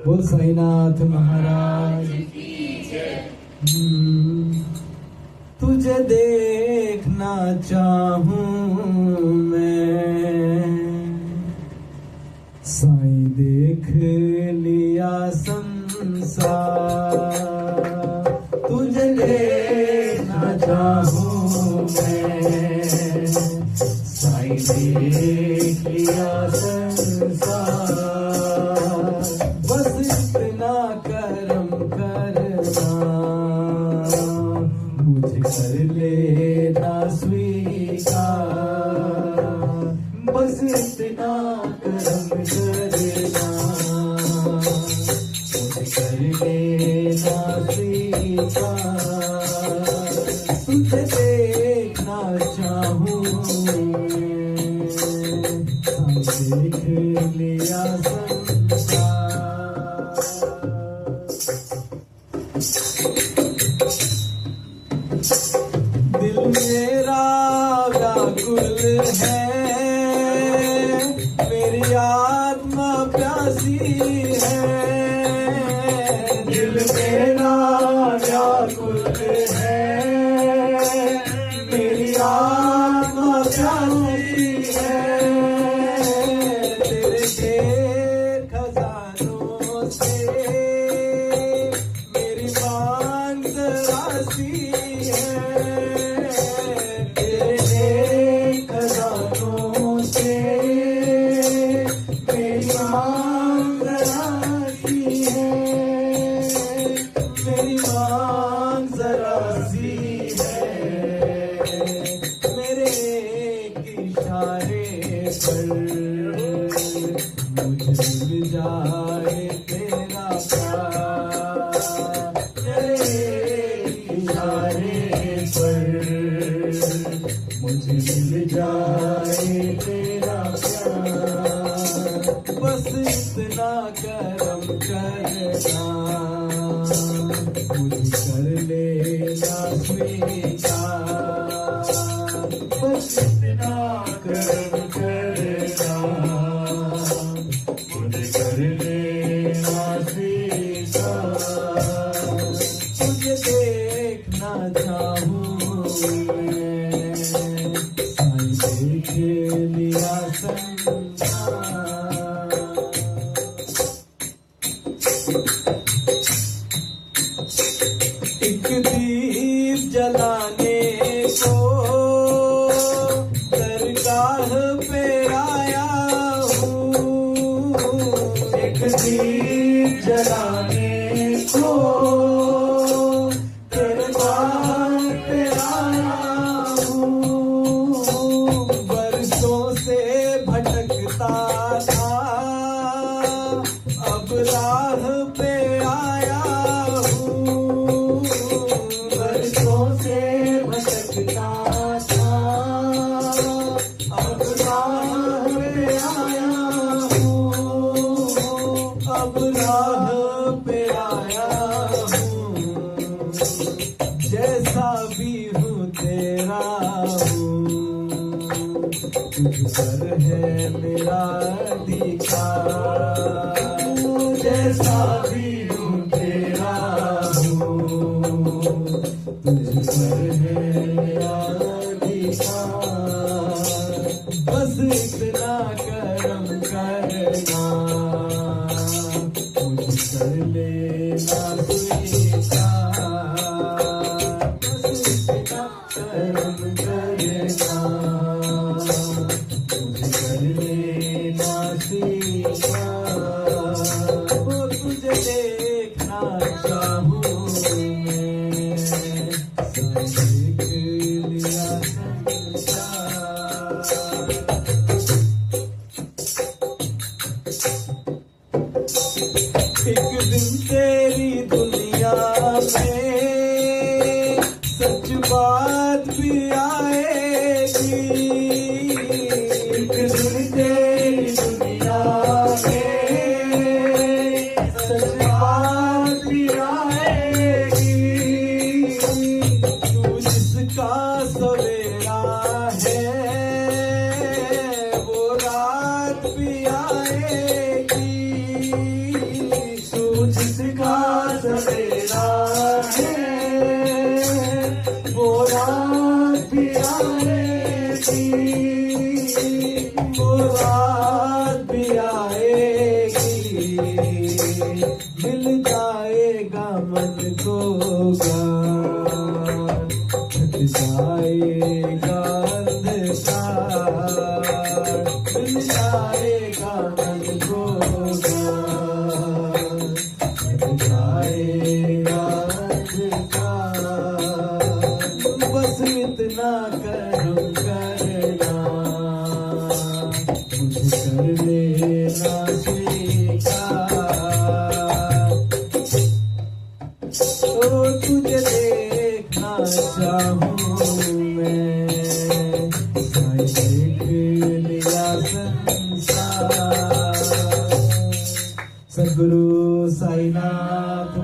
बोल साईनाथ महाराज तुझे देखना चाहूं मैं, साईं देख लिया संसार। तुझे देखना चाहूं मैं, साईं देख लिया संसार। बस इतना करम करना, मुझे कर लेना स्वीकार। बस इतना करम करना, मुझे कर लेना स्वीकार। तुझे देखना चाहूं देख लिया संसार। दिल मेरा व्याकुल है, मेरी आत्मा प्यासी है। दिल मेरा व्याकुल है, मेरी आत्मा प्यासी है। मुझे मिल जाए तेरा प्यार, तेरे इशारे पर मुझे मिल जाए तेरा प्यार। बस इतना करम करना, मुझे कर लेना स्वीकार। बस इतना करम करना, मुझे कर लेना स्वीकार। तुझे देखना चाहूं मैं, साईं देख लिया संसार। एक दीप जलाने को दरगाह पे आया हूँ। एक दीप जलाने को दरगाह पे आया हूँ। बरसों से भटकता था, अब राह पे आया हूँ। बरसों से भटकता था, अब राह पे आया हूँ। अब राह पे आया हूँ। जैसा भी हूँ तेरा हूँ, तुझ पर है मेरा अधिकार। जैसा भी हूँ तेरा हूँ, तुझ पर है मेरा अधिकार। बस इतना करम करना, मुझे कर लेना स्वीकार। बस इतना करम करना, मुझे कर लेना स्वीकार। वो तुझे देखना चाहूं मैं, साईं देख लिया संसार। एक दिन तेरी दुनिया में सच बात भी आएगी। एक दिन तेरी दुनिया में सच बात भी आएगी। तू जिसका सवेरा है, वो रात भी आएगी। सवेरा है वो रात भी आएगी, वो रात भी आएगी, मिल जाएगा मन को ज्ञान, हट जाएगा अंधकार, मिल जाएगा मन को ज्ञान, हट जाएगा अंधकार। बस इतना कर्म करना, मुझे कर लेना स्वीकार। ओ तुझे देखना चाहूं मैं, साई देख लिया संसार। सद्गुरु साईनाथ